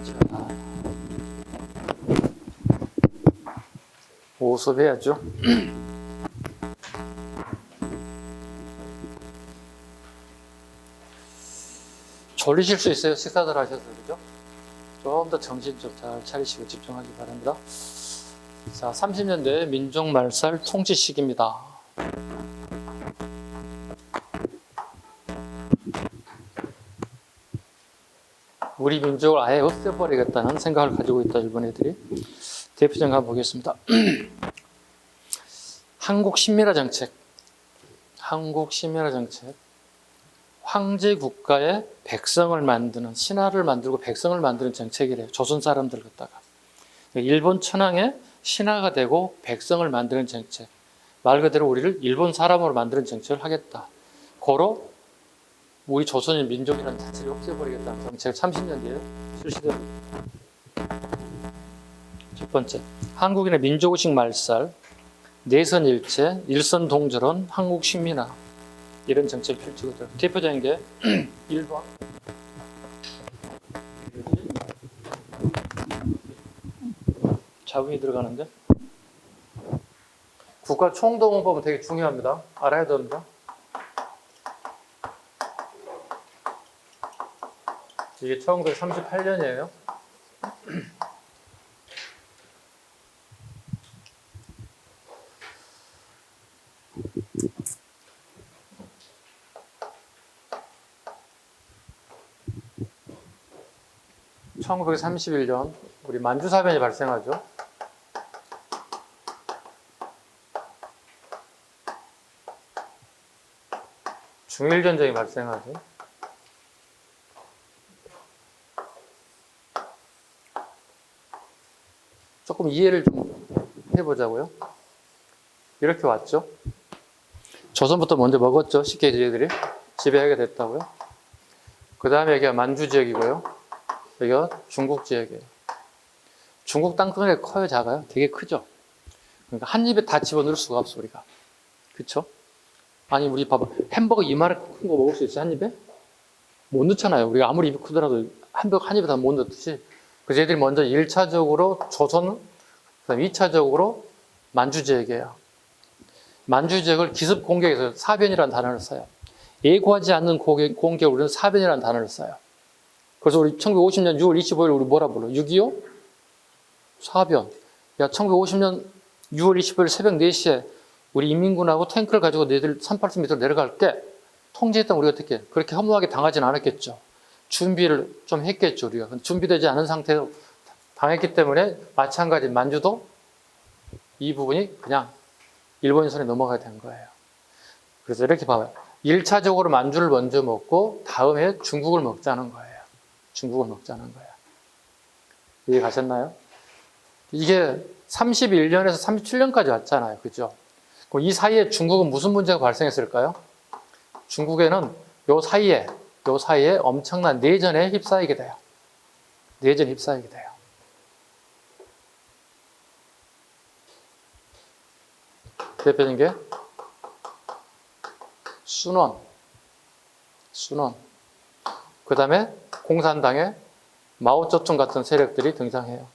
자, 오수업 해야죠. 졸리실 수 있어요. 식사들 하셔서. 그죠? 좀 더 정신 좀 잘 차리시고 집중하기 바랍니다. 자, 30년대 민족 말살 통치 시기입니다. 우리 민족을 아예 없애버리겠다는 생각을 가지고 있다, 일본 애들이. 대표적인 거 한번 보겠습니다. 한국 신민화 정책. 한국 신민화 정책. 황제 국가의 백성을 만드는, 신하를 만들고 백성을 만드는 정책이래요. 조선 사람들 갖다가. 일본 천황의 신하가 되고 백성을 만드는 정책. 말 그대로 우리를 일본 사람으로 만드는 정책을 하겠다. 고로 우리 조선인 민족이라는 자체를 없애버리겠다는 정책을 30년 뒤에 실시됩니다. 첫 번째, 한국인의 민족의식 말살, 내선일체, 일선동절원, 한국신민화, 이런 정책을 펼치거든요. 대표적인 게 1번 자궁이 들어가는데, 국가 총동원법은 되게 중요합니다. 알아야 됩니다. 이게 1938년이에요. (1931년) 우리 만주사변이 발생하죠. 중일전쟁이 발생하죠. 조금 이해를 좀 해보자고요. 이렇게 왔죠. 조선부터 먼저 먹었죠. 쉽게 저희들이 지배하게 됐다고요. 그 다음에 여기가 만주 지역이고요. 여기가 중국 지역이에요. 중국 땅덩이가 커요, 작아요? 되게 크죠. 그러니까 한 입에 다 집어넣을 수가 없어, 우리가. 그쵸? 아니, 우리 봐봐. 햄버거 이만한 큰 거 먹을 수 있어요, 한 입에? 못 넣잖아요. 우리가 아무리 입이 크더라도 햄버거 한 입에 다 못 넣듯이. 그래서 얘들이 먼저 1차적으로 조선, 그다음 2차적으로 만주 지역이에요. 만주 지역을 기습 공격해서 사변이라는 단어를 써요. 예고하지 않는 공격을 우리는 사변이라는 단어를 써요. 그래서 우리 1950년 6월 25일 우리 뭐라 불러? 6.25? 사변. 야, 1950년 6월 25일 새벽 4시에 우리 인민군하고 탱크를 가지고 너희들 380 밑으로 내려갈게. 통제했던 우리가 어떻게 그렇게 허무하게 당하지는 않았겠죠. 준비를 좀 했겠죠, 우리가. 준비되지 않은 상태로 당했기 때문에 마찬가지 만주도 이 부분이 그냥 일본인 손에 넘어가게 된 거예요. 그래서 이렇게 봐봐요. 1차적으로 만주를 먼저 먹고 다음에 중국을 먹자는 거예요. 중국을 먹자는 거예요. 이해 가셨나요? 이게 31년에서 37년까지 왔잖아요. 그죠? 그럼 이 사이에 중국은 무슨 문제가 발생했을까요? 중국에는 요 사이에 엄청난 내전에 휩싸이게 돼요. 내전에 휩싸이게 돼요. 대표적인 게 순원. 그 다음에 공산당의 마오쩌둥 같은 세력들이 등장해요.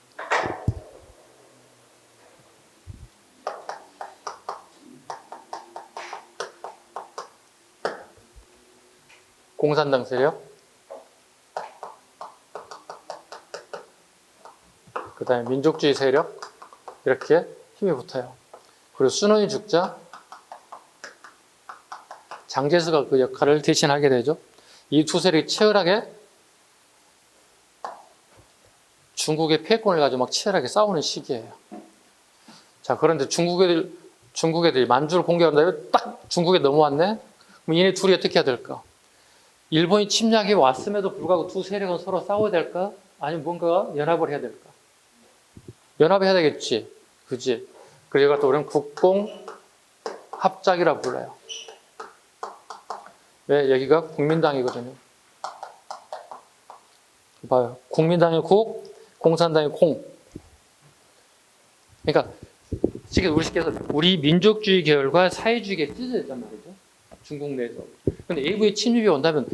공산당 세력, 그 다음에 민족주의 세력, 이렇게 힘이 붙어요. 그리고 순원이 죽자 장제스가 그 역할을 대신하게 되죠. 이 두 세력이 치열하게 중국의 패권을 가지고 막 치열하게 싸우는 시기예요. 자, 그런데 중국 애들이 만주를 공격한다면 딱 중국에 넘어왔네? 그럼 얘네 둘이 어떻게 해야 될까? 일본이 침략이 왔음에도 불구하고 두 세력은 서로 싸워야 될까? 아니면 뭔가 연합을 해야 될까? 연합해야 되겠지. 그지? 그래서 또 우리는 국공합작이라 불러요. 왜? 여기가 국민당이거든요. 봐요. 국민당의 국, 공산당의 공. 그러니까 지금 우리 쉽게 해서 우리 민족주의 계열과 사회주의가 찢어져 있단 말이죠. 중국 내에서. 근데 외부의 침입이 온다면,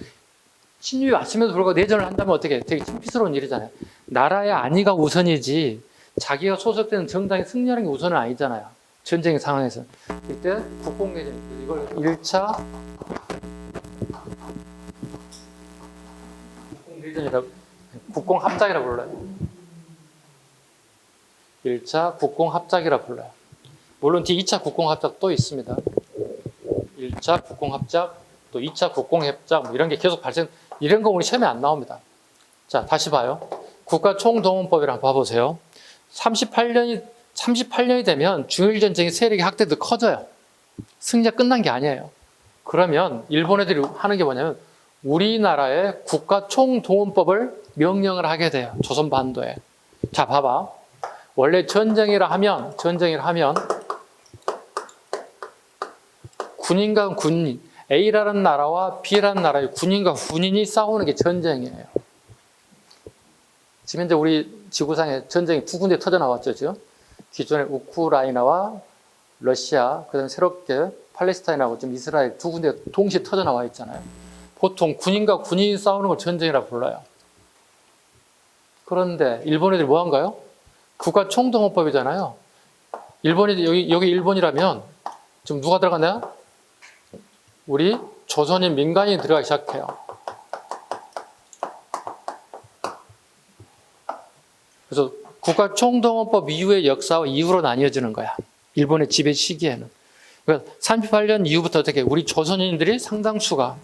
침입이 왔음에도 불구하고 내전을 한다면 어떻게? 되게 창피스러운 일이잖아요. 나라의 안위가 우선이지 자기가 소속되는 정당이 승리하는 게 우선은 아니잖아요. 전쟁의 상황에서. 이때 국공개전, 이걸 1차 국공개전이라고, 국공합작이라고 불러요. 1차 국공합작이라고 불러요. 물론 뒤 2차 국공합작 또 있습니다. 1차 국공합작, 또 2차 국공협작, 뭐 이런 게 계속 이런 거 우리 시험에 안 나옵니다. 자, 다시 봐요. 국가총동원법이랑 한번 봐보세요. 38년이 되면 중일전쟁의 세력이 확대도 커져요. 승리가 끝난 게 아니에요. 그러면 일본 애들이 하는 게 뭐냐면 우리나라의 국가총동원법을 명령을 하게 돼요. 조선반도에. 자, 봐봐. 원래 전쟁이라 하면 군인과 군인, A라는 나라와 B라는 나라의 군인과 군인이 싸우는 게 전쟁이에요. 지금 현재 우리 지구상에 전쟁이 두 군데 터져 나왔죠, 지금. 기존에 우크라이나와 러시아, 그다음에 새롭게 팔레스타인하고 지금 이스라엘 두 군데 동시에 터져 나와 있잖아요. 보통 군인과 군인이 싸우는 걸 전쟁이라 불러요. 그런데 일본 애들이 뭐 한가요? 국가총동원법이잖아요. 일본이 여기 일본이라면 지금 누가 들어갔나요? 우리 조선인 민간인이 들어가기 시작해요. 그래서 국가총동원법 이후의 역사와 이후로 나뉘어지는 거야. 일본의 지배 시기에는. 그러니까 38년 이후부터 어떻게 우리 조선인들이 상당수가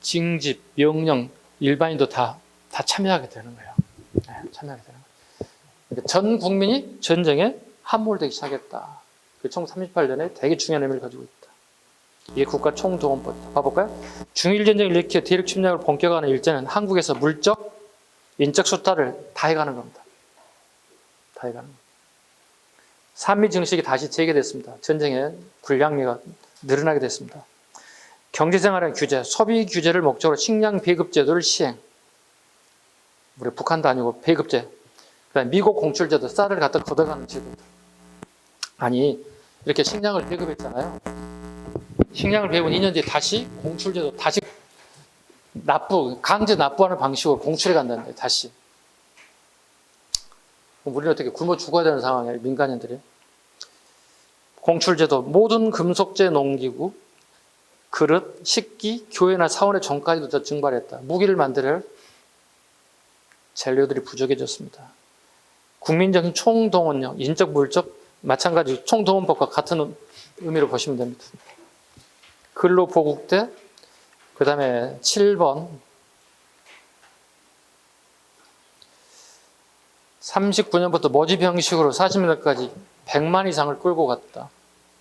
징집, 명령, 일반인도 다 참여하게 되는 거예요. 네, 참여하게 되는 거예요. 그러니까 전 국민이 전쟁에 함몰되기 시작했다. 그 1938년에 되게 중요한 의미를 가지고 있다. 이게 국가총동원법이다. 봐볼까요? 중일전쟁을 일으켜 대륙 침략을 본격화하는 일제는 한국에서 물적, 인적 수탈을 다 해가는 겁니다. 다 해가는 겁니다. 삼미 증식이 다시 재개됐습니다. 전쟁의 군량미가 늘어나게 됐습니다. 경제생활의 규제, 소비 규제를 목적으로 식량 배급 제도를 시행. 우리 북한도 아니고 배급제. 그다음에 미국 공출제도, 쌀을 갖다 걷어가는 제도들. 아니 이렇게 식량을 배급했잖아요. 식량을 배운 2년 뒤에 다시 공출제도, 다시 강제 납부하는 방식으로 공출해 간다는데 다시. 그럼 우리는 어떻게 굶어 죽어야 되는 상황이에요, 민간인들이. 공출제도, 모든 금속제 농기구, 그릇, 식기, 교회나 사원의 종까지도 더 증발했다. 무기를 만들 재료들이 부족해졌습니다. 국민적인 총동원력, 인적, 물적, 마찬가지 총동원법과 같은 의미로 보시면 됩니다. 근로보국대, 그 다음에 7번 39년부터 모집 형식으로 40년까지 100만 이상을 끌고 갔다.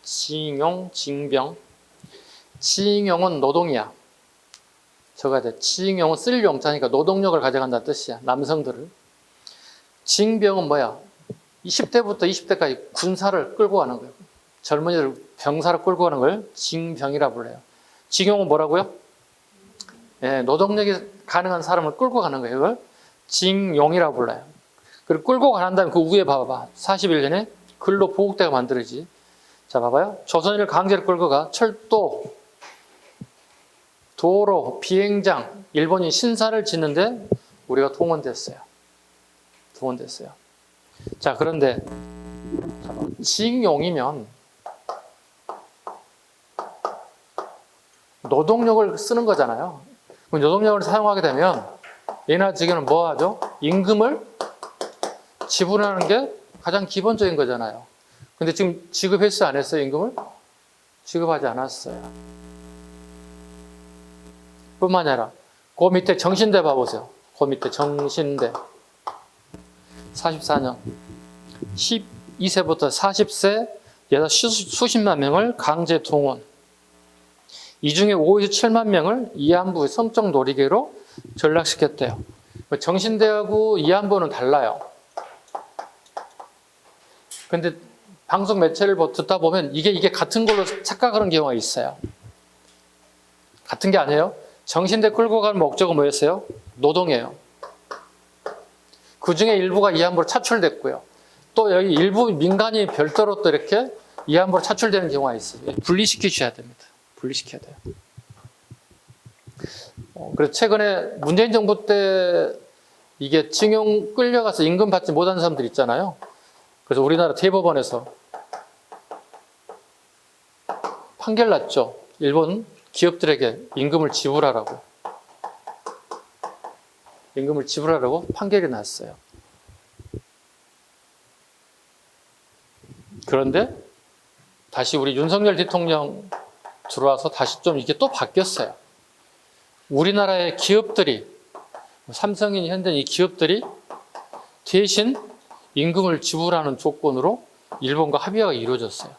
징용, 징병. 징용은 노동이야. 적어야 돼. 징용은 쓸 용자니까 노동력을 가져간다는 뜻이야. 남성들을. 징병은 뭐야? 20대부터 20대까지 군사를 끌고 가는 거예요. 젊은이들 병사를 끌고 가는 걸 징병이라 불러요. 징용은 뭐라고요? 예, 노동력이 가능한 사람을 끌고 가는 거예요. 이걸 징용이라 불러요. 그리고 끌고 간 다음에 그 위에 봐봐. 41년에 근로보국대가 만들어지. 자, 봐봐요. 조선인을 강제로 끌고 가 철도, 도로, 비행장, 일본인 신사를 짓는데 우리가 동원됐어요. 자, 그런데 징용이면 노동력을 쓰는 거잖아요. 노동력을 사용하게 되면 얘나 지금은 뭐 하죠? 임금을 지불하는 게 가장 기본적인 거잖아요. 근데 지금 지급했어요, 안 했어요, 임금을? 지급하지 않았어요. 뿐만 아니라 그 밑에 정신대 봐보세요. 그 밑에 정신대 44년 12세부터 40세 여자 수십만 명을 강제 동원. 이 중에 5에서 7만 명을 이안부의 성적 놀이개로 전락시켰대요. 정신대하고 이안부는 달라요. 근데 방송 매체를 듣다 보면 이게 같은 걸로 착각하는 경우가 있어요. 같은 게 아니에요. 정신대 끌고 간 목적은 뭐였어요? 노동이에요. 그 중에 일부가 이안부로 차출됐고요. 또 여기 일부 민간이 별도로 또 이렇게 이안부로 차출되는 경우가 있어요. 분리시키셔야 됩니다. 분리시켜야 돼요. 그래서 최근에 문재인 정부 때 이게 징용 끌려가서 임금 받지 못한 사람들 있잖아요. 그래서 우리나라 대법원에서 판결 났죠. 일본 기업들에게 임금을 지불하라고. 임금을 지불하라고 판결이 났어요. 그런데 다시 우리 윤석열 대통령 들어와서 다시 좀 이게 또 바뀌었어요. 우리나라의 기업들이, 삼성인, 현대인 이 기업들이 대신 임금을 지불하는 조건으로 일본과 합의가 이루어졌어요.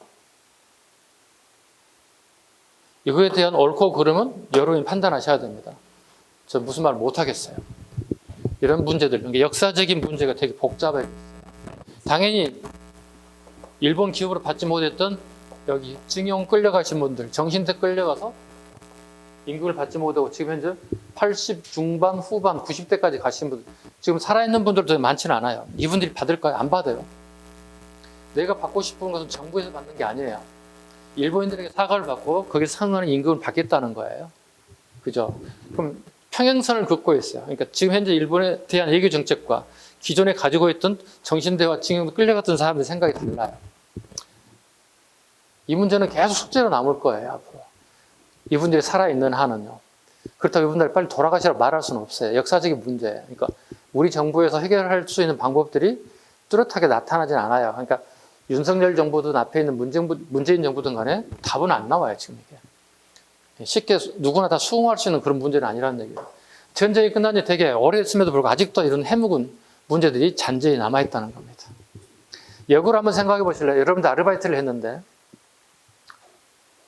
이거에 대한 옳고 그름은 여러분이 판단하셔야 됩니다. 저 무슨 말 못하겠어요. 이런 문제들, 그러니까 역사적인 문제가 되게 복잡해요. 당연히 일본 기업으로 받지 못했던 여기 징용 끌려가신 분들, 정신대 끌려가서 임금을 받지 못하고 지금 현재 80 중반, 후반, 90대까지 가신 분들, 지금 살아있는 분들도 많지는 않아요. 이분들이 받을까요? 안 받아요. 내가 받고 싶은 것은 정부에서 받는 게 아니에요. 일본인들에게 사과를 받고 거기서 상응하는 임금을 받겠다는 거예요. 그죠? 그럼 평행선을 긋고 있어요. 그러니까 지금 현재 일본에 대한 외교 정책과 기존에 가지고 있던 정신대와 징용 끌려갔던 사람들의 생각이 달라요. 이 문제는 계속 숙제로 남을 거예요, 앞으로. 이분들이 살아있는 한은요. 그렇다고 이분들이 빨리 돌아가시라고 말할 수는 없어요. 역사적인 문제예요. 그러니까 우리 정부에서 해결할 수 있는 방법들이 뚜렷하게 나타나진 않아요. 그러니까 윤석열 정부든 앞에 있는 문재인 정부든 간에 답은 안 나와요, 지금 이게. 쉽게 누구나 다 수긍할 수 있는 그런 문제는 아니라는 얘기예요. 전쟁이 끝난 지 되게 오래 했음에도 불구하고 아직도 이런 해묵은 문제들이 잔재히 남아있다는 겁니다. 역으로 한번 생각해 보실래요? 여러분들 아르바이트를 했는데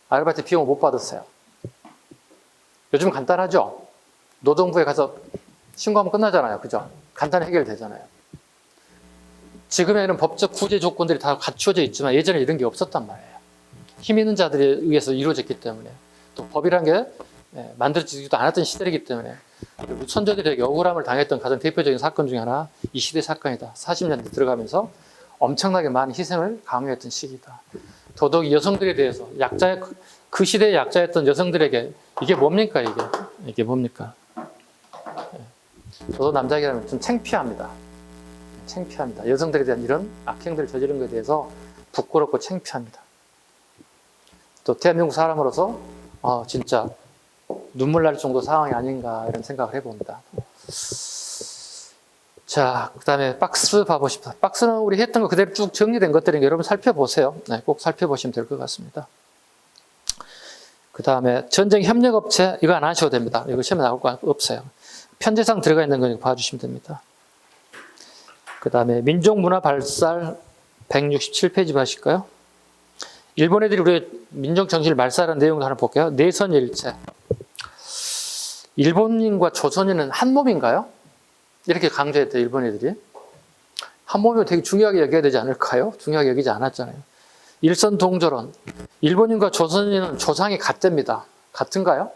아르바이트 비용을 못 받았어요. 요즘 간단하죠? 노동부에 가서 신고하면 끝나잖아요. 그죠? 간단히 해결되잖아요. 지금에는 법적 구제 조건들이 다 갖추어져 있지만 예전에 이런 게 없었단 말이에요. 힘 있는 자들에 의해서 이루어졌기 때문에 또 법이란 게 만들어지지도 않았던 시대이기 때문에 선조들에게 억울함을 당했던 가장 대표적인 사건 중에 하나 이 시대 사건이다. 40년대 들어가면서 엄청나게 많은 희생을 강요했던 시기다. 더더욱 여성들에 대해서 그 시대의 약자였던 여성들에게 이게 뭡니까 이게 뭡니까? 저도 남자이라면 좀 창피합니다. 창피합니다. 여성들에 대한 이런 악행들을 저지른 것에 대해서 부끄럽고 창피합니다. 또 대한민국 사람으로서 진짜 눈물 날 정도 상황이 아닌가 이런 생각을 해봅니다. 자, 그 다음에 박스 봐보십시오. 박스는 우리 했던 거 그대로 쭉 정리된 것들이니까 여러분 살펴보세요. 네, 꼭 살펴보시면 될 것 같습니다. 그 다음에 전쟁 협력업체 이거 안 하셔도 됩니다. 이거 시험에 나올 거 없어요. 편제상 들어가 있는 거니까 봐주시면 됩니다. 그 다음에 민족문화발살 167페이지 봐실까요? 일본 애들이 우리 민족정신을 말살한 내용을 하나 볼게요. 내선일체. 일본인과 조선인은 한 몸인가요? 이렇게 강조했대요, 일본 애들이. 한 몸이면 되게 중요하게 여겨야 되지 않을까요? 중요하게 여기지 않았잖아요. 일선동절원. 일본인과 조선인은 조상이 같답니다. 같은가요?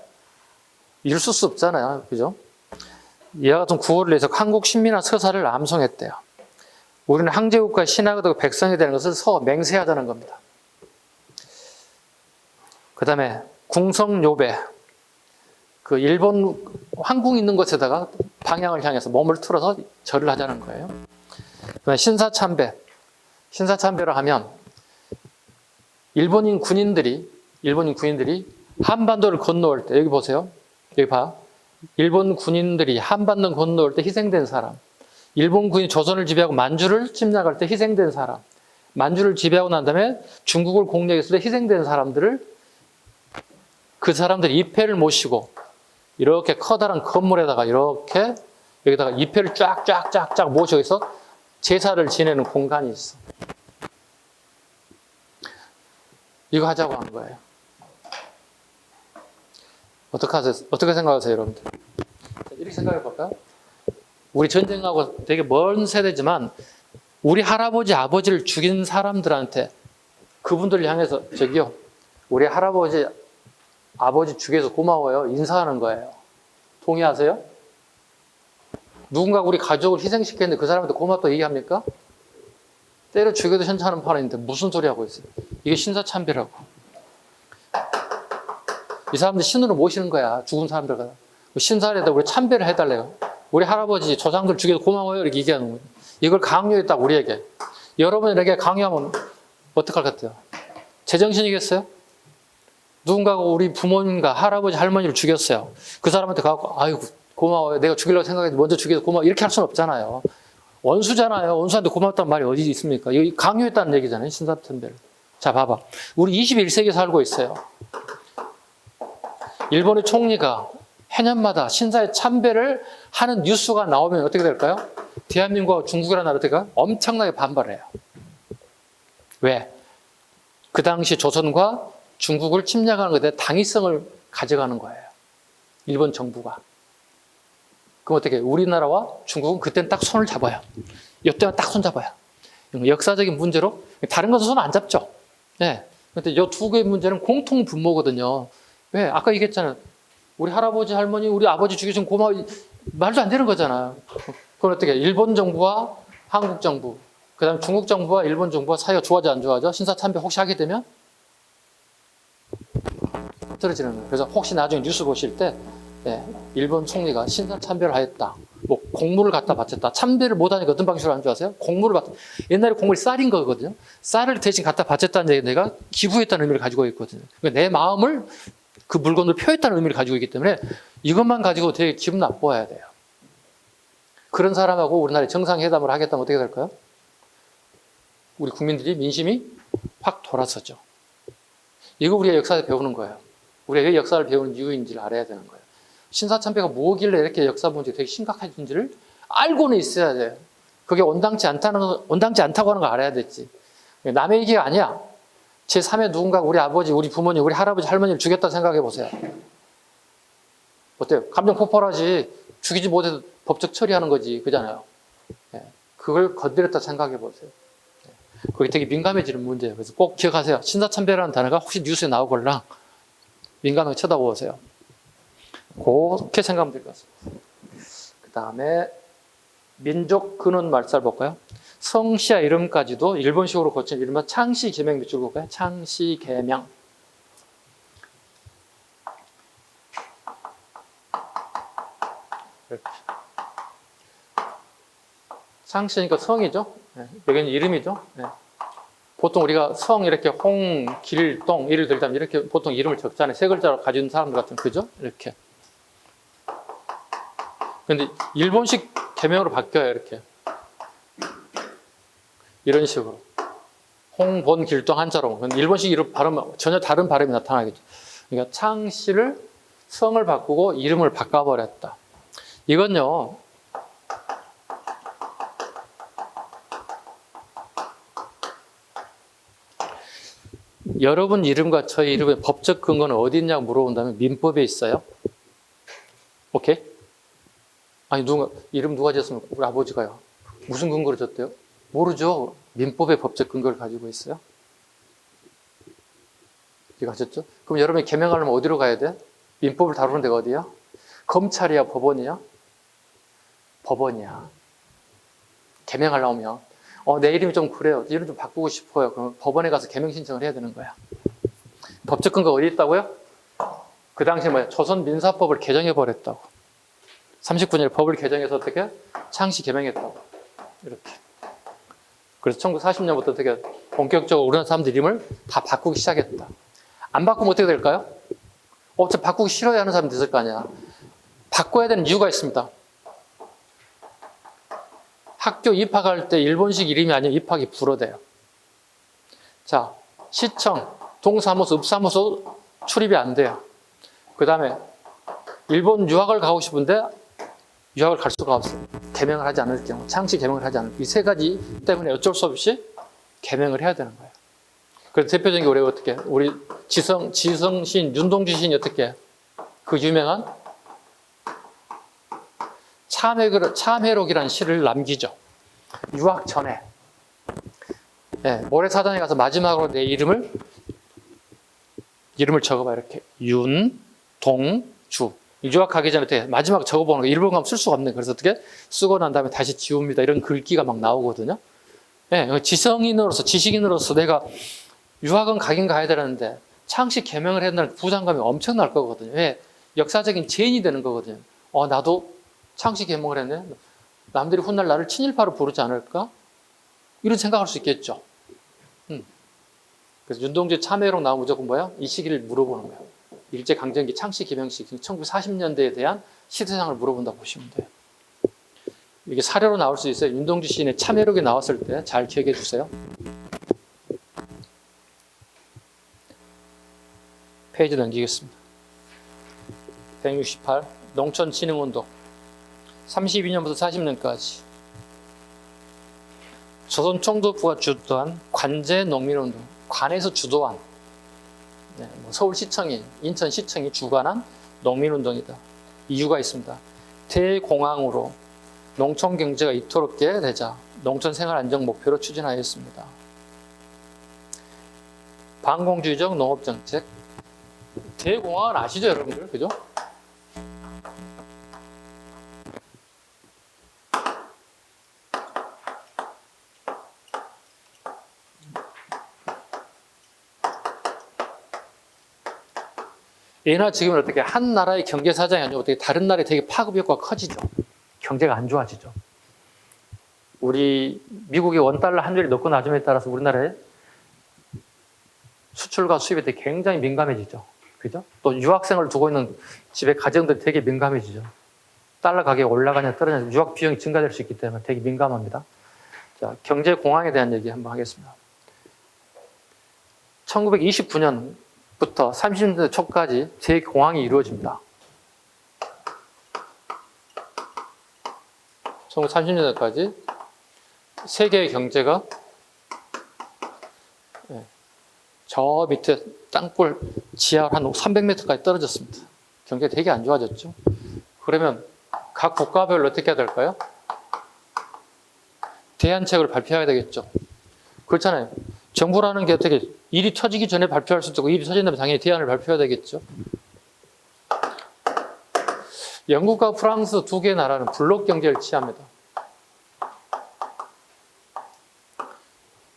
있을 수 없잖아요. 그죠? 이와 같은 구호를 내서 한국 신민화 서사를 암송했대요. 우리는 항제국가 신하고 백성이 되는 것을 맹세하자는 겁니다. 그 다음에 궁성요배. 그 일본 황궁 있는 곳에다가 방향을 향해서 몸을 틀어서 절을 하자는 거예요. 그다음에 신사참배. 신사참배를 하면 일본인 군인들이 한반도를 건너올 때 여기 보세요. 여기 봐. 일본 군인들이 한반도를 건너올 때 희생된 사람. 일본 군이 조선을 지배하고 만주를 침략할 때 희생된 사람. 만주를 지배하고 난 다음에 중국을 공략했을 때 희생된 사람들을 그 사람들이 이패를 모시고 이렇게 커다란 건물에다가 이렇게 여기다가 이패를 쫙쫙쫙쫙 모셔서 제사를 지내는 공간이 있어. 이거 하자고 한 거예요. 어떻게 생각하세요, 여러분들? 이렇게 생각해 볼까요? 우리 전쟁하고 되게 먼 세대지만 우리 할아버지, 아버지를 죽인 사람들한테 그분들을 향해서 저기요, 우리 할아버지, 아버지 죽여서 고마워요. 인사하는 거예요. 동의하세요? 누군가 우리 가족을 희생시켰는데 그 사람한테 고맙다고 얘기합니까? 때려 죽여도 현찮은 판인데 무슨 소리 하고 있어요? 이게 신사참배라고. 이 사람들 신으로 모시는 거야. 죽은 사람들. 신사에다 우리 참배를 해달래요. 우리 할아버지, 조상들 죽여서 고마워요. 이렇게 얘기하는 거예요. 이걸 강요했다, 우리에게. 여러분에게 강요하면 어떡할 것 같아요? 제정신이겠어요? 누군가가 우리 부모님과 할아버지, 할머니를 죽였어요. 그 사람한테 가고, 아이고, 고마워요. 내가 죽이려고 생각했는데 먼저 죽여서 고마워. 이렇게 할 수는 없잖아요. 원수잖아요. 원수한테 고맙다는 말이 어디 있습니까? 이거 강요했다는 얘기잖아요. 신사참배를. 자, 봐봐. 우리 21세기에 살고 있어요. 일본의 총리가 해년마다 신사의 참배를 하는 뉴스가 나오면 어떻게 될까요? 대한민국과 중국이라는 나라가 엄청나게 반발해요. 왜? 그 당시 조선과 중국을 침략하는 것에 당위성을 가져가는 거예요. 일본 정부가. 그럼 어떻게 해요? 우리나라와 중국은 그때는 딱 손을 잡아요. 이때만 딱 손 잡아요. 역사적인 문제로 다른 것은 손 안 잡죠. 네. 근데 이 두 개의 문제는 공통 분모거든요. 왜? 아까 얘기했잖아요. 우리 할아버지, 할머니, 우리 아버지 죽이신 고마워. 말도 안 되는 거잖아요. 그럼 어떻게 해요? 일본 정부와 한국 정부, 그 다음에 중국 정부와 일본 정부와 사이가 좋아져 안 좋아져? 신사참배 혹시 하게 되면? 떨어지는 거예요. 그래서 혹시 나중에 뉴스 보실 때 일본 총리가 신사참배를 하였다. 뭐 공물을 갖다 바쳤다. 참배를 못하니까 어떤 방식으로 하는 줄 아세요? 공물을 바쳤다. 옛날에 공물이 쌀인 거거든요. 쌀을 대신 갖다 바쳤다는 얘기 내가 기부했다는 의미를 가지고 있거든요. 그러니까 내 마음을 그 물건을 표했다는 의미를 가지고 있기 때문에 이것만 가지고 되게 기분 나빠야 돼요. 그런 사람하고 우리나라에 정상회담을 하겠다면 어떻게 될까요? 우리 국민들이 민심이 확 돌아서죠. 이거 우리가 역사에서 배우는 거예요. 우리가 왜 역사를 배우는 이유인지를 알아야 되는 거예요. 신사참배가 뭐길래 이렇게 역사 문제가 되게 심각해진지를 알고는 있어야 돼요. 그게 온당치 않다고 하는 걸 알아야 됐지. 남의 얘기가 아니야. 제3의 누군가 우리 아버지, 우리 부모님, 우리 할아버지, 할머니를 죽였다 생각해 보세요. 어때요? 감정 폭발하지. 죽이지 못해도 법적 처리하는 거지. 그잖아요. 그걸 건드렸다 생각해 보세요. 그게 되게 민감해지는 문제예요. 그래서 꼭 기억하세요. 신사참배라는 단어가 혹시 뉴스에 나오거나 민감하게 쳐다보세요. 그렇게 생각하면 될 것 같습니다. 그 다음에 민족 근원 말살 볼까요? 성씨와 이름까지도 일본식으로 고친 이른바 창씨 계명 밑줄 볼까요? 창씨 계명. 이렇게. 창씨니까 성이죠. 여기는 이름이죠. 보통 우리가 성 이렇게 홍, 길, 동 예를 들자면 이렇게 보통 이름을 적잖아요. 세 글자로 가진 사람들 같은 그죠? 이렇게. 근데 일본식 계명으로 바뀌어요. 이렇게. 이런 식으로. 홍, 본, 길, 동 한자로. 일본식 이름 발음은 전혀 다른 발음이 나타나겠죠. 그러니까 창씨를 성을 바꾸고 이름을 바꿔버렸다. 이건요. 여러분 이름과 저희 이름의 법적 근거는 어디 있냐고 물어본다면 민법에 있어요. 오케이? 아니 이름 누가 지었습니까? 우리 아버지가요. 무슨 근거로 졌대요? 모르죠. 민법의 법적 근거를 가지고 있어요. 이거 아셨죠? 그럼 여러분이 개명하려면 어디로 가야 돼? 민법을 다루는 데가 어디야? 검찰이야, 법원이야? 법원이야. 개명하려면 내 이름이 좀 그래요. 이름 좀 바꾸고 싶어요. 그럼 법원에 가서 개명 신청을 해야 되는 거야. 법적 근거가 어디 있다고요? 그 당시에 뭐야? 조선 민사법을 개정해 버렸다고. 39년에 법을 개정해서 어떻게? 창씨 개명했다고. 이렇게. 그래서 1940년부터 어떻게 본격적으로 우리나라 사람들 이름을 다 바꾸기 시작했다. 안 바꾸면 어떻게 될까요? 저 바꾸기 싫어야 하는 사람이 있을 거 아니야. 바꿔야 되는 이유가 있습니다. 학교 입학할 때 일본식 이름이 아니면 입학이 불어돼요. 자, 시청, 동사무소, 읍사무소 출입이 안 돼요. 그 다음에 일본 유학을 가고 싶은데 유학을 갈 수가 없어요. 개명을 하지 않을 경우, 창씨 개명을 하지 않을 경우. 이 세 가지 때문에 어쩔 수 없이 개명을 해야 되는 거예요. 그래서 대표적인 게 우리가 어떻게, 우리 지성 시인, 윤동주 시인이 어떻게, 그 유명한 참회록이라는 시를 남기죠. 유학 전에. 모래사장에 가서 마지막으로 내 이름을 적어봐. 이렇게. 윤동주. 유학하기 전에 어떻게 마지막 적어보는 거. 일본 가면 쓸 수가 없네. 그래서 어떻게 쓰고 난 다음에 다시 지웁니다. 이런 글귀가 막 나오거든요. 지식인으로서 내가 유학은 가긴 가야 되는데 창씨 개명을 한다는 부담감이 엄청날 거거든요. 왜? 역사적인 제인이 되는 거거든요. 나도 창씨 개몽을 했네. 남들이 훗날 나를 친일파로 부르지 않을까? 이런 생각할 수 있겠죠. 그래서 윤동주의 참여록 나오면 무조건 뭐야? 이 시기를 물어보는 거예요. 일제강점기 창씨 개명식 1940년대에 대한 시대상을 물어본다고 보시면 돼요. 이게 사료로 나올 수 있어요. 윤동주 시인의 참여록이 나왔을 때 잘 기억해 주세요. 페이지 넘기겠습니다. 168 농촌진흥운동 32년부터 40년까지 조선총독부가 주도한 관제농민운동, 관에서 주도한 서울시청이, 인천시청이 주관한 농민운동이다. 이유가 있습니다. 대공황으로 농촌 경제가 이토록게 되자 농촌 생활 안정 목표로 추진하였습니다. 반공주의적 농업정책. 대공황은 아시죠, 여러분들? 그죠? 예나 지금은 어떻게 한 나라의 경제 사정이 아니고 어떻게 다른 나라에 되게 파급 효과가 커지죠. 경제가 안 좋아지죠. 우리 미국의 원달러 환율이 높고 낮음에 따라서 우리나라의 수출과 수입에 되게 굉장히 민감해지죠. 그죠? 또 유학생을 두고 있는 집의 가정들이 되게 민감해지죠. 달러 가격이 올라가냐 떨어지냐 유학 비용이 증가될 수 있기 때문에 되게 민감합니다. 자, 경제 공황에 대한 얘기 한번 하겠습니다. 1929년부터 30년대 초까지 대공황이 이루어집니다. 1930년대까지 세계의 경제가 저 밑에 땅굴 지하 한 300m까지 떨어졌습니다. 경제가 되게 안 좋아졌죠. 그러면 각 국가별로 어떻게 해야 될까요? 대안책을 발표해야 되겠죠. 그렇잖아요. 정부라는 게 어떻게 일이 터지기 전에 발표할 수도 있고 일이 터진다면 당연히 대안을 발표해야 되겠죠. 영국과 프랑스 두 개의 나라는 블록 경제를 취합니다.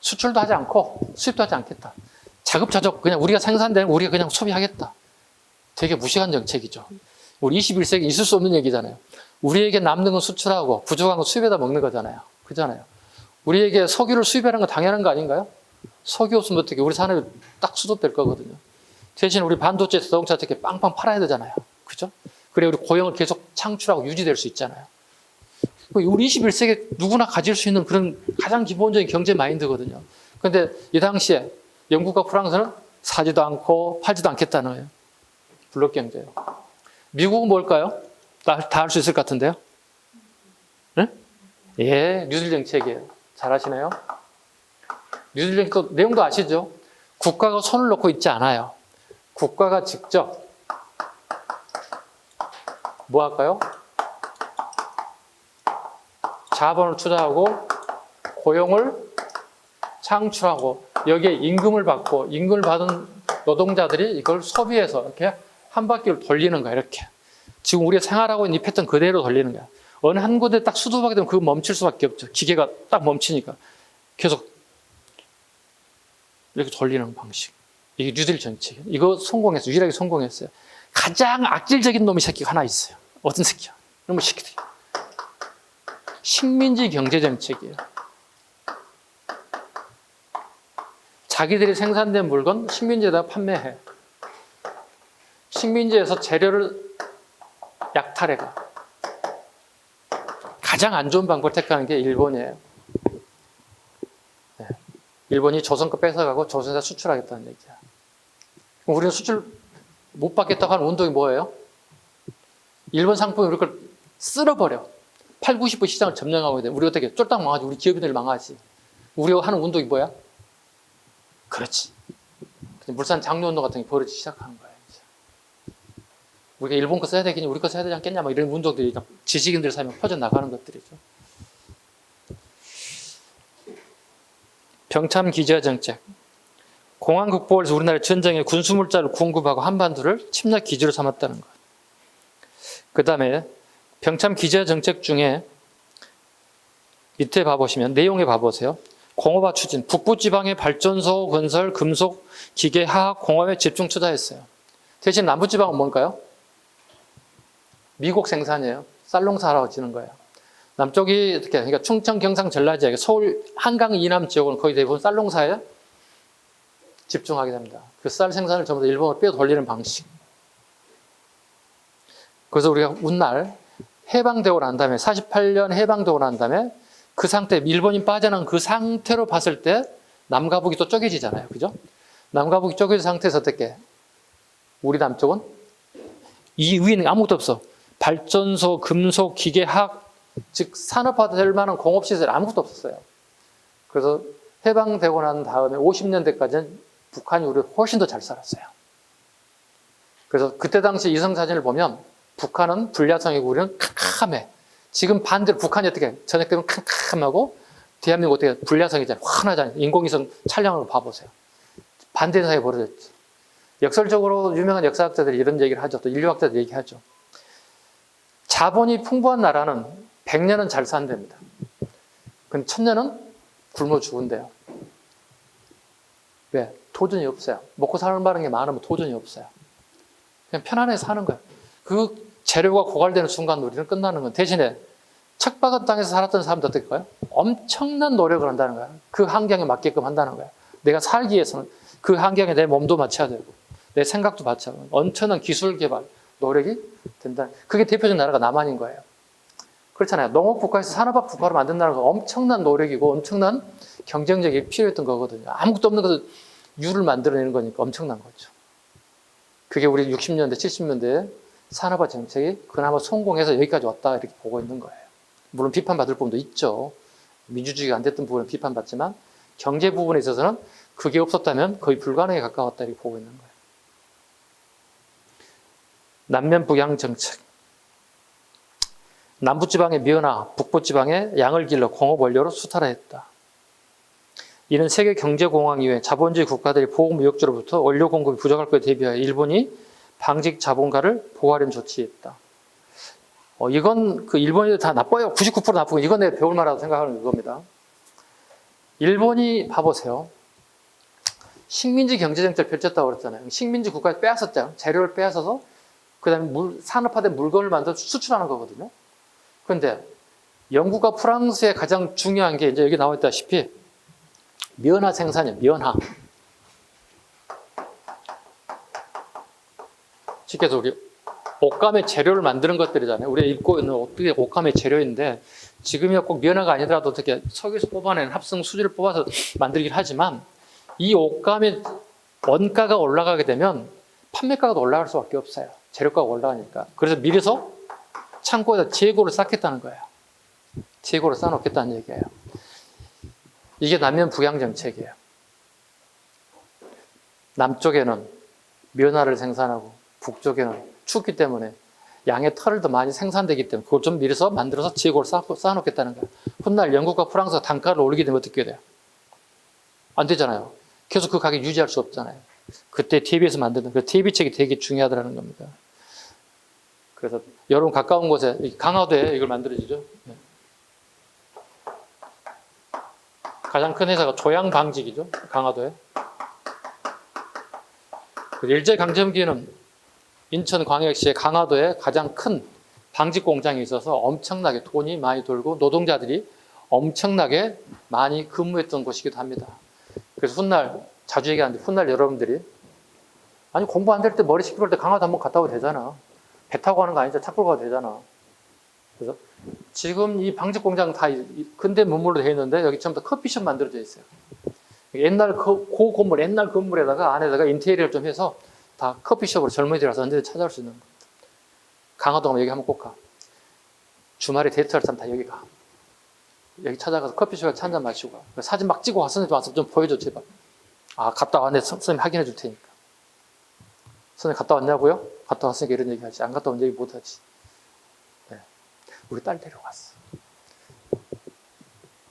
수출도 하지 않고 수입도 하지 않겠다. 자급자족 그냥 우리가 생산되는 거 우리가 그냥 소비하겠다. 되게 무식한 정책이죠. 우리 21세기 있을 수 없는 얘기잖아요. 우리에게 남는 건 수출하고 부족한 건 수입에다 먹는 거잖아요. 그잖아요. 우리에게 석유를 수입하는 건 당연한 거 아닌가요? 석유 없으면 어떻게 우리 산업이 딱 수도될 거거든요. 대신 우리 반도체 자동차 어떻게 빵빵 팔아야 되잖아요. 그죠? 그래 우리 고용을 계속 창출하고 유지될 수 있잖아요. 우리 21세기 누구나 가질 수 있는 그런 가장 기본적인 경제 마인드거든요. 그런데 이 당시에 영국과 프랑스는 사지도 않고 팔지도 않겠다는 거예요. 블록 경제예요. 미국은 뭘까요? 다 할 수 있을 것 같은데요? 네? 예, 뉴딜 정책이에요. 잘 아시네요. 뉴딜 정책 내용도 아시죠? 국가가 손을 놓고 있지 않아요. 국가가 직접 뭐 할까요? 자본을 투자하고 고용을 창출하고 여기에 임금을 받고 임금을 받은 노동자들이 이걸 소비해서 이렇게 한 바퀴를 돌리는 거야. 이렇게 지금 우리가 생활하고 있는 이 패턴 그대로 돌리는 거야. 어느 한 군데 딱 수도하게 되면 그거 멈출 수밖에 없죠. 기계가 딱 멈추니까 계속 이렇게 돌리는 방식. 이게 뉴딜 정책. 이거 성공했어요. 유일하게 성공했어요. 가장 악질적인 놈이 새끼가 하나 있어요. 어떤 새끼야? 이놈의 새끼들이. 식민지 경제 정책이에요. 자기들이 생산된 물건 식민지에다 판매해. 식민지에서 재료를 약탈해가. 가장 안 좋은 방법을 택하는 게 일본이에요. 네. 일본이 조선 거 뺏어가고 조선에다 수출하겠다는 얘기야. 그럼 우리는 수출 못 받겠다고 하는 운동이 뭐예요? 일본 상품이 우리 걸 쓸어버려. 8, 90% 시장을 점령하고 있는데 우리 어떻게 쫄딱 망하지. 우리 기업인들 망하지. 우리가 하는 운동이 뭐야? 그렇지. 물산 장려운동 같은 게 벌어지기 시작하는 거예요. 이제. 우리가 일본 거 써야 되겠니? 우리 거 써야 되지 않겠냐? 막 이런 운동들이 지식인들 사이에 퍼져나가는 것들이죠. 병참 기지화 정책. 공안 국보를 해서 우리나라 전쟁에 군수물자를 공급하고 한반도를 침략 기지로 삼았다는 것. 그 다음에 병참 기지화 정책 중에 밑에 봐보시면 내용에 봐보세요. 공업화 추진, 북부지방의 발전소 건설, 금속, 기계, 화학, 공업에 집중 투자했어요. 대신 남부지방은 뭔가요? 미국 생산이에요. 쌀농사 하라고 지는 거예요. 남쪽이 어떻게, 그러니까 충청, 경상, 전라 지역, 서울 한강 이남 지역은 거의 대부분 쌀농사에 집중하게 됩니다. 그 쌀 생산을 전부 다 일본으로 빼어 돌리는 방식. 그래서 우리가 훗날 해방되고 난 다음에 48년 해방되고 난 다음에 그 상태, 일본이 빠져나간 그 상태로 봤을 때 남과 북이 또 쪼개지잖아요. 그죠? 남과 북이 쪼개진 상태에서 어떻게? 우리 남쪽은 이 위에는 아무것도 없어. 발전소, 금속, 기계학, 즉 산업화될 만한 공업시설 아무것도 없었어요. 그래서 해방되고 난 다음에 50년대까지는 북한이 우리 훨씬 더 잘 살았어요. 그래서 그때 당시 이성사진을 보면 북한은 불야성이고 우리는 캄캄해. 지금 반대로 북한이 어떻게 저녁 되면 캄캄하고 대한민국 어떻게 불야성이잖아요. 환하잖아요. 인공위성 촬영을 봐보세요. 반대 현상이 벌어졌죠. 역설적으로 유명한 역사학자들이 이런 얘기를 하죠. 또 인류학자들이 얘기하죠. 자본이 풍부한 나라는 100년은 잘 산답니다. 근데 1000년은 굶어 죽은대요. 왜? 도전이 없어요. 먹고 살만한 게 많으면 도전이 없어요. 그냥 편안하게 사는 거예요. 그 재료가 고갈되는 순간 우리는 끝나는 건 대신에 척박한 땅에서 살았던 사람들 어떨까요? 엄청난 노력을 한다는 거야. 그 환경에 맞게끔 한다는 거야. 내가 살기 위해서는 그 환경에 내 몸도 맞춰야 되고 내 생각도 맞춰야 되고 엄청난 기술 개발, 노력이 된다. 그게 대표적인 나라가 남한인 거예요. 그렇잖아요. 농업 국가에서 산업화 국가로 만든다는 건 엄청난 노력이고 엄청난 경쟁력이 필요했던 거거든요. 아무것도 없는 것을 유를 만들어내는 거니까 엄청난 거죠. 그게 우리 60년대, 70년대 산업화 정책이 그나마 성공해서 여기까지 왔다 이렇게 보고 있는 거예요. 물론 비판받을 부분도 있죠. 민주주의가 안 됐던 부분은 비판받지만 경제 부분에 있어서는 그게 없었다면 거의 불가능에 가까웠다 이렇게 보고 있는 거예요. 남면 북양 정책. 남부지방의 미연화, 북부지방의 양을 길러 공업 원료로 수탈했다. 이는 세계 경제공황 이후에 자본주의 국가들이 보호무역주로부터 원료 공급이 부족할 것에 대비하여 일본이 방직 자본가를 보호하려는 조치했다. 이건 그 일본이 다 나빠요. 99% 나쁘고 이건 내가 배울 만하다고 생각하는 겁니다. 일본이 봐보세요. 식민지 경제정책을 펼쳤다고 그랬잖아요. 식민지 국가에서 빼앗았잖아요. 재료를 빼앗아서 그 다음에 산업화된 물건을 만들어 수출하는 거거든요. 그런데 영국과 프랑스의 가장 중요한 게 이제 여기 나와 있다시피 면화 생산이에요. 면화. 쉽게 해서 우리 옷감의 재료를 만드는 것들이잖아요. 우리가 입고 있는 어떻게 옷감의 재료인데 지금이야 꼭 면화가 아니더라도 어떻게 석유에서 뽑아낸 합성 수지를 뽑아서 만들긴 하지만 이 옷감의 원가가 올라가게 되면 판매가가 올라갈 수밖에 없어요. 재료가가 올라가니까. 그래서 미리서 창고에다 재고를 쌓겠다는 거예요. 재고를 쌓아놓겠다는 얘기예요. 이게 남면 북양 정책이에요. 남쪽에는 면화를 생산하고 북쪽에는 춥기 때문에 양의 털을 더 많이 생산되기 때문에 그걸 좀 미리서 만들어서 재고를 쌓아놓겠다는 거예요. 훗날 영국과 프랑스가 단가를 올리게 되면 어떻게 돼요? 안 되잖아요. 계속 그 가격 유지할 수 없잖아요. 그때 TV에서 만드는 그 TV책이 되게 중요하다는 겁니다. 그래서 여러분 가까운 곳에 강화도에 이걸 만들어지죠. 가장 큰 회사가 조양방직이죠. 강화도에. 일제강점기에는 인천광역시의 강화도에 가장 큰 방직 공장이 있어서 엄청나게 돈이 많이 돌고 노동자들이 엄청나게 많이 근무했던 곳이기도 합니다. 그래서 훗날 자주 얘기하는데 훗날 여러분들이 아니 공부 안 될 때 머리 시끄러울 때 강화도 한번 갔다 오도 되잖아. 배 타고 가는 거 아니죠. 차 끌고 가도 되잖아. 그래서 지금 이 방직 공장 다 근대 문물로 되어 있는데 여기 전부 다 커피숍 만들어져 있어요. 옛날 고 건물, 옛날 건물에다가 안에다가 인테리어를 좀 해서 다 커피숍으로 젊은이들이 와서 언제든 찾아올 수 있는 겁니다. 강화도 가면 여기 한번 꼭 가. 주말에 데이트할 사람 다 여기 가. 여기 찾아가서 커피숍에 차 한잔 마시고 가. 사진 막 찍고 와. 선생님 와서 좀 보여줘 제발. 아 갔다 왔네. 선생님 확인해 줄 테니까. 선생님 갔다 왔냐고요? 갔다 왔으니까 이런 얘기 하지. 안 갔다 온 얘기 못 하지. 네. 우리 딸 데려갔어.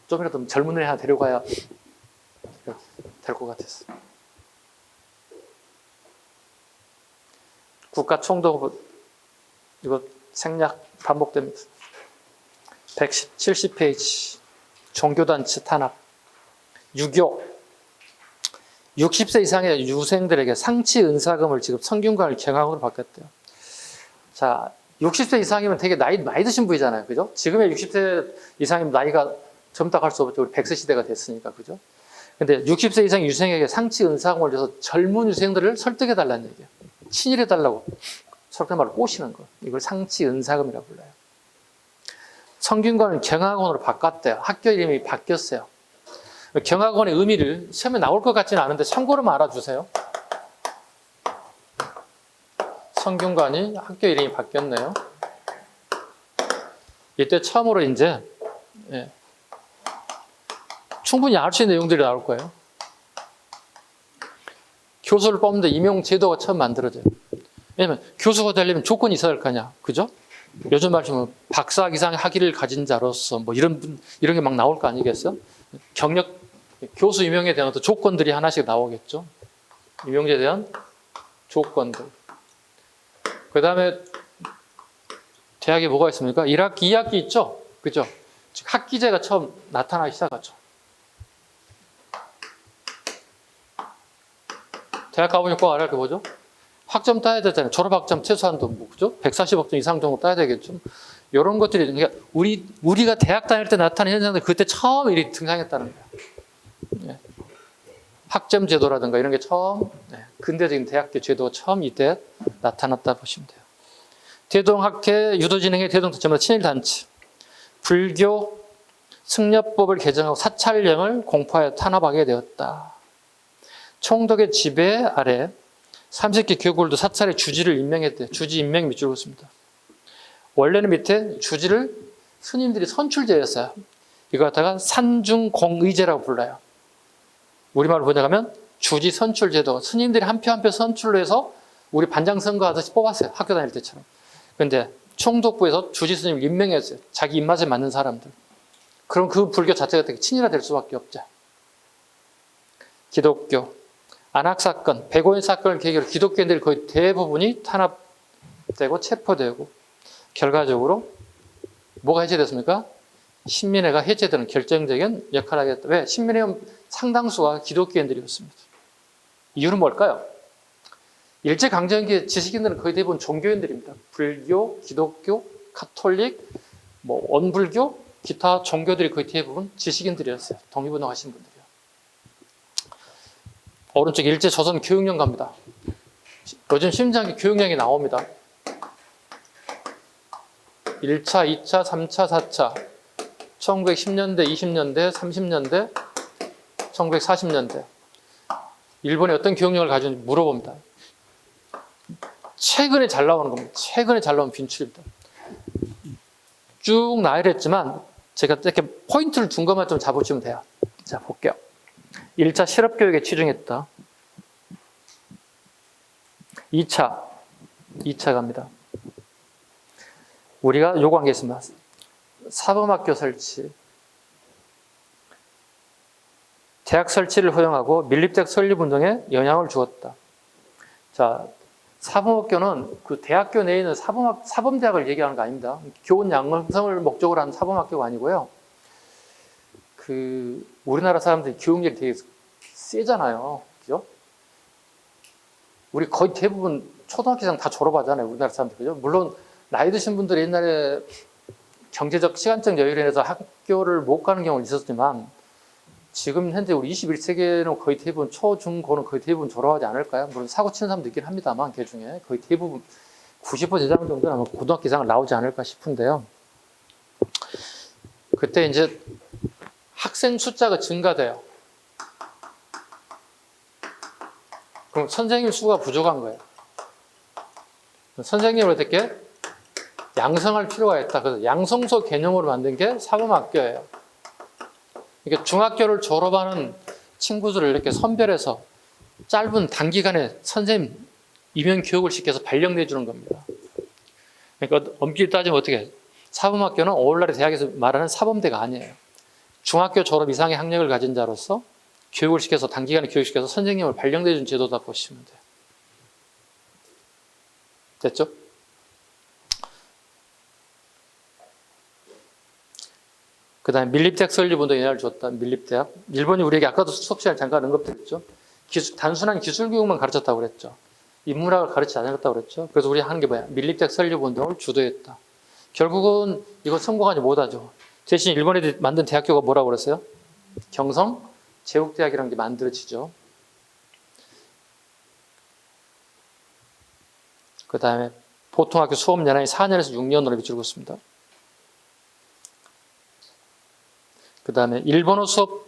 좀이라도 젊은 애 하나 데려가야 될 것 같았어. 국가 총독 이거 생략 반복됩니다. 170페이지 종교단체 탄압 유교 60세 이상의 유생들에게 상치 은사금을 지급 성균관을 경항으로 바뀌었대요. 자, 60세 이상이면 되게 나이 많이 드신 분이잖아요. 그죠? 지금의 60세 이상이면 나이가 젊다고 할 수 없죠. 우리 100세 시대가 됐으니까. 그죠? 근데 60세 이상 유생에게 상치 은사를 올려서 젊은 유생들을 설득해달라는 얘기예요. 친일해달라고. 속된 말로 꼬시는 거. 이걸 상치 은사금이라고 불러요. 성균관은 경학원으로 바꿨대요. 학교 이름이 바뀌었어요. 경학원의 의미를 시험에 나올 것 같지는 않은데 참고로만 알아주세요. 성균관이 학교 이름이 바뀌었네요. 이때 처음으로 이제 충분히 알 수 있는 내용들이 나올 거예요. 교수를 뽑는데 임용 제도가 처음 만들어져요. 왜냐면 교수가 되려면 조건이 있어야 할 거 아니야. 그죠? 요즘 말씀은 박사 이상의 학위를 가진 자로서 뭐 이런 게 막 나올 거 아니겠어요? 경력, 교수 임용에 대한 어떤 조건들이 하나씩 나오겠죠. 임용제에 대한 조건들. 그 다음에 대학에 뭐가 있습니까? 1학기, 2학기 있죠? 그죠? 즉 학기제가 처음 나타나기 시작하죠. 대학 가보니까 꼭 알아야 할 게 뭐죠? 학점 따야 되잖아요. 졸업학점 최소한도 뭐, 그죠? 140학점 이상 정도 따야 되겠죠. 이런 것들이, 그러니까 우리가 대학 다닐 때 나타난 현상들 그때 처음 일이 등장했다는 거예요. 예. 학점 제도라든가 이런 게 처음, 근대적인 대학교 제도가 처음 이때 나타났다 보시면 돼요. 대동학회, 유도진흥회, 대동도 전부 다 친일단체. 불교 승려법을 개정하고 사찰령을 공포하여 탄압하게 되었다. 총독의 지배 아래 30개 교구들도 사찰의 주지를 임명했대요. 주지 임명 밑줄을 긋습니다. 원래는 밑에 주지를 스님들이 선출제였어요. 이거 갖다가 산중공의제라고 불러요. 우리말로 번역하면 주지 선출제도. 스님들이 한 표 한 표 선출로 해서 우리 반장 선거하듯이 뽑았어요. 학교 다닐 때처럼. 그런데 총독부에서 주지 스님을 임명했어요. 자기 입맛에 맞는 사람들. 그럼 그 불교 자체가 되게 친일화될 수밖에 없죠. 기독교. 안학사건, 백오인 사건을 계기로 기독교인들이 거의 대부분이 탄압되고 체포되고 결과적으로 뭐가 해제됐습니까? 신민회가 해제되는 결정적인 역할을 하게 됐다. 왜? 신민회 상당수가 기독교인들이었습니다. 이유는 뭘까요? 일제강점기 지식인들은 거의 대부분 종교인들입니다. 불교, 기독교, 카톨릭, 뭐 원불교, 기타 종교들이 거의 대부분 지식인들이었어요. 독립운동 하신 분들이요. 오른쪽 일제 조선 교육령 갑니다. 요즘 심장기 교육령이 나옵니다. 1차, 2차, 3차, 4차, 1910년대, 20년대, 30년대, 1940년대. 일본이 어떤 교육령을 가지는지 물어봅니다. 최근에 잘 나오는 겁니다. 최근에 잘 나온 빈출입니다. 쭉 나열했지만 제가 이렇게 포인트를 둔 것만 좀 잡으시면 돼요. 자, 볼게요. 1차 실업교육에 치중했다. 2차 갑니다. 우리가 요구한 게 있습니다. 사범학교 설치. 대학 설치를 허용하고 밀립대학 설립운동에 영향을 주었다. 자, 사범학교는 그 대학교 내에 있는 사범대학을 얘기하는 거 아닙니다. 교원 양성을 목적으로 하는 사범학교가 아니고요. 우리나라 사람들이 교육열이 되게 세잖아요. 그죠? 우리 거의 대부분 초등학교 이상 다 졸업하잖아요. 우리나라 사람들. 그죠? 물론, 나이 드신 분들이 옛날에 경제적, 시간적 여유로 인해서 학교를 못 가는 경우는 있었지만, 지금 현재 우리 21세기에는 거의 대부분 초, 중, 고는 거의 대부분 졸업하지 않을까요? 물론 사고 치는 사람도 있긴 합니다만, 그 중에 거의 대부분 90% 이상 정도는 아마 고등학교 이상을 나오지 않을까 싶은데요. 그때 이제 학생 숫자가 증가돼요. 그럼 선생님 수가 부족한 거예요. 선생님을 어떻게 양성할 필요가 있다. 그래서 양성소 개념으로 만든 게 사범학교예요. 그러니까 중학교를 졸업하는 친구들을 이렇게 선별해서 짧은 단기간에 선생님 임용 교육을 시켜서 발령내주는 겁니다. 그러니까 엄밀히 따지면 어떻게 해요? 사범학교는 오늘날의 대학에서 말하는 사범대가 아니에요. 중학교 졸업 이상의 학력을 가진 자로서 교육을 시켜서 단기간에 교육시켜서 선생님을 발령내준 제도다 보시면 돼요. 됐죠? 그 다음에 밀립대학 설립운동에 영향을 줬다. 밀립대학. 일본이 우리에게 아까도 수업 시간에 잠깐 언급드렸죠. 단순한 기술교육만 가르쳤다고 그랬죠. 인문학을 가르치지 않았다고 그랬죠. 그래서 우리 하는 게 뭐야? 밀립적 설립운동을 주도했다. 결국은 이거 성공하지 못하죠. 대신 일본에 만든 대학교가 뭐라고 그랬어요? 경성 제국대학이라는 게 만들어지죠. 그 다음에 보통학교 수업 연한이 4년에서 6년으로 미치고 있습니다. 그 다음에 일본어 수업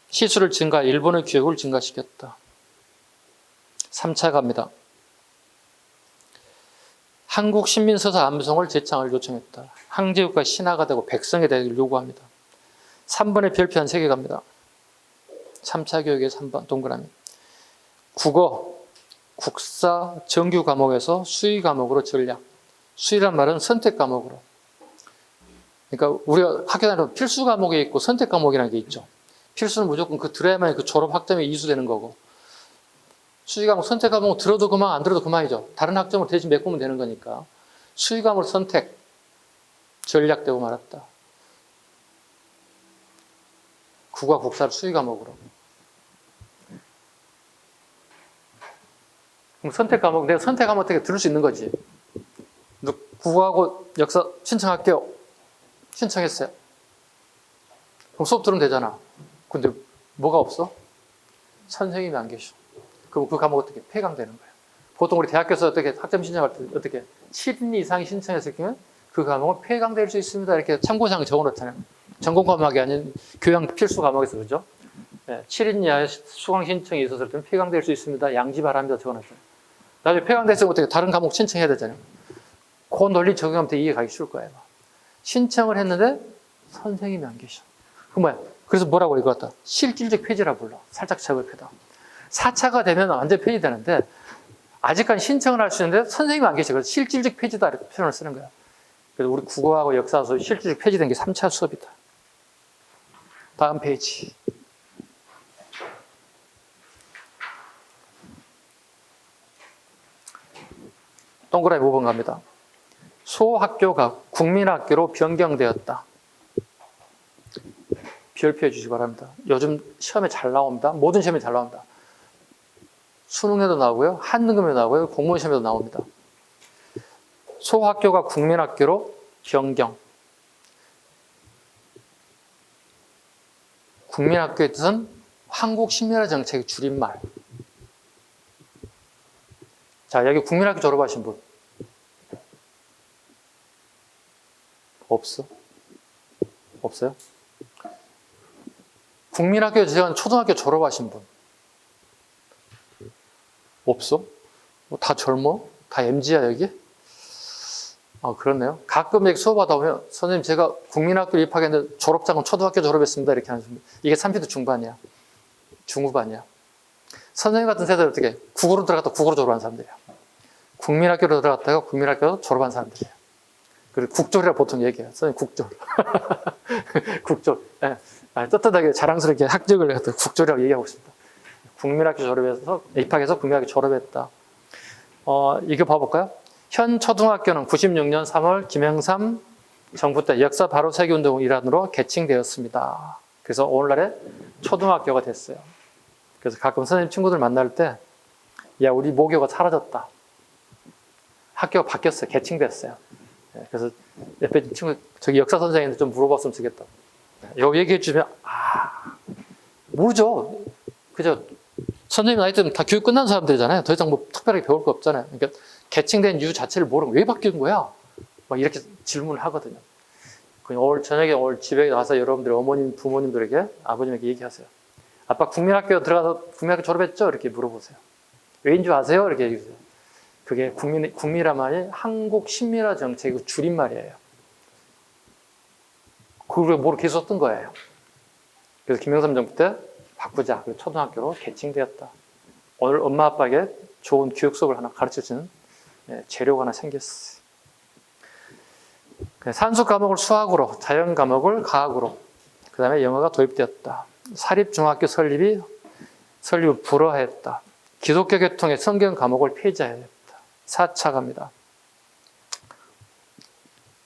시수를 증가, 일본어 교육을 증가시켰다. 3차 갑니다. 한국 신민서사 암송을 제창을 요청했다. 항제국가 신화가 되고 백성의 대학을 요구합니다. 3번의 별표 한 3개 갑니다. 3차 교육의 3번 동그라미. 국어, 국사, 정규 과목에서 수의 과목으로 전략. 수의란 말은 선택 과목으로. 그러니까 우리가 학교 다니면 필수 과목이 있고 선택 과목이라는 게 있죠. 필수는 무조건 그 들어야만 그 졸업 학점이 이수되는 거고, 수의 과목, 선택 과목 들어도 그만, 안 들어도 그만이죠. 다른 학점을 대신 메꾸면 되는 거니까. 수의 과목을 선택, 전략되고 말았다. 국어, 국사를 수의 과목으로. 그럼 선택 과목, 내가 선택 과목 어떻게 들을 수 있는 거지. 국어하고 역사 신청할게요. 신청했어요. 그럼 수업 들으면 되잖아. 근데 뭐가 없어? 선생님이 안 계셔. 그럼 그 과목 어떻게 폐강되는 거예요. 보통 우리 대학교에서 어떻게 학점 신청할 때 어떻게 7인 이상이 신청했을 경우에 그 과목은 폐강될 수 있습니다. 이렇게 참고사항 적어놓잖아요. 전공 과목이 아닌 교양 필수 과목에서 그죠? 네, 7인 이하의 수강 신청이 있었을 때는 폐강될 수 있습니다. 양지 바랍니다. 적어놨잖아요. 나중에 폐강됐으면 어떻게 다른 과목 신청해야 되잖아요. 그 논리 적용하면 되게 이해 가기 쉬울 거예요. 신청을 했는데 선생님이 안 계셔. 그 뭐야? 그래서 뭐라고 이거 같다. 실질적 폐지라 불러. 살짝 저급해다. 4차가 되면 완전 폐지되는데 아직까지 신청을 할 수 있는데 선생님이 안 계셔. 그래서 실질적 폐지다 이렇게 표현을 쓰는 거야. 그래서 우리 국어하고 역사 수업이 실질적 폐지된 게 3차 수업이다. 다음 페이지. 동그라미 5번 갑니다. 소학교가 국민학교로 변경되었다. 별표해 주시기 바랍니다. 요즘 시험에 잘 나옵니다. 모든 시험에 잘 나옵니다. 수능에도 나오고요. 한능금에도 나오고요. 공무원 시험에도 나옵니다. 소학교가 국민학교로 변경. 국민학교의 뜻은 한국신민화 정책의 줄임말. 자, 여기 국민학교 졸업하신 분. 없어? 없어요? 국민학교 지원 초등학교 졸업하신 분. 없어? 다 젊어? 다 MZ야 여기? 아, 그렇네요. 가끔 이렇게 수업하다 보면 선생님 제가 국민학교 입학했는데 졸업장은 초등학교 졸업했습니다 이렇게 하는 분. 이게 30대 중반이야. 중후반이야. 선생님 같은 세대는 어떻게 국어로 들어갔다 국어로 졸업한 사람들이야. 국민학교로 들어갔다가 국민학교로 졸업한 사람들이에요. 그리고 국졸이라 보통 얘기해요. 선생님 국졸. 국졸. 네. 떳떳하게 자랑스럽게 학적을 해서 국졸이라고 얘기하고 있습니다. 국민학교 졸업해서 입학해서 국민학교 졸업했다. 이거 봐볼까요? 현 초등학교는 96년 3월 김영삼 정부 때 역사 바로 세기 운동 일환으로 개칭되었습니다. 그래서 오늘날에 초등학교가 됐어요. 그래서 가끔 선생님 친구들 만날 때, 야 우리 모교가 사라졌다. 학교가 바뀌었어요. 개칭됐어요. 그래서 옆에 친구 저기 역사 선생님한테 좀 물어봤으면 좋겠다. 이거 얘기해 주면 모르죠. 그죠? 선생님 나이 때는 다 교육 끝난 사람들이잖아요. 더 이상 뭐 특별하게 배울 거 없잖아요. 그러니까 개칭된 이유 자체를 모르면 왜 바뀐 거야? 막 이렇게 질문을 하거든요. 오늘 저녁에 오늘 집에 와서 여러분들 어머님, 부모님들에게 아버님에게 얘기하세요. 아빠 국민학교 들어가서 국민학교 졸업했죠? 이렇게 물어보세요. 왜인 줄 아세요? 이렇게 얘기해주세요. 그게 국민이란 말이 한국 신민화 정책의 줄임말이에요. 그걸 모르고 계속 썼던 거예요. 그래서 김영삼 정부 때 바꾸자. 그래서 초등학교로 개칭되었다. 오늘 엄마 아빠에게 좋은 교육 수업을 하나 가르쳐주는 재료가 하나 생겼어요. 산수 과목을 수학으로, 자연 과목을 과학으로, 그 다음에 영어가 도입되었다. 사립중학교 설립을 불허했다. 기독교 계통의 성경 과목을 폐지하였다. 4차 갑니다.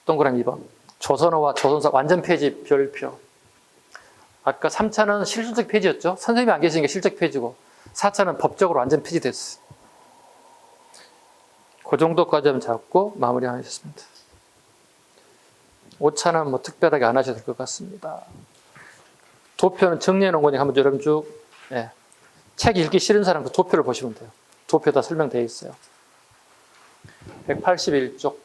동그라미 2번. 조선어와 조선사 완전 폐지 별표. 아까 3차는 실질적 폐지였죠. 선생님이 안 계시는 게 실적 폐지고 4차는 법적으로 완전 폐지됐어. 그 정도까지만 잡고 마무리하겠습니다. 오차는 뭐 특별하게 안 하셔도 될 것 같습니다. 도표는 정리해 놓은 거니까 한번 여러분 쭉, 예. 책 읽기 싫은 사람 그 도표를 보시면 돼요. 도표 다 설명되어 있어요. 181쪽.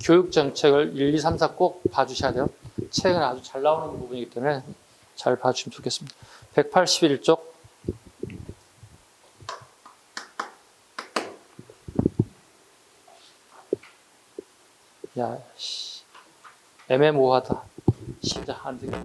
교육정책을 1, 2, 3, 4 꼭 봐주셔야 돼요. 책은 아주 잘 나오는 부분이기 때문에 잘 봐주시면 좋겠습니다. 181쪽. 야, 씨. 애매모호하다. 진짜 안 되겠다.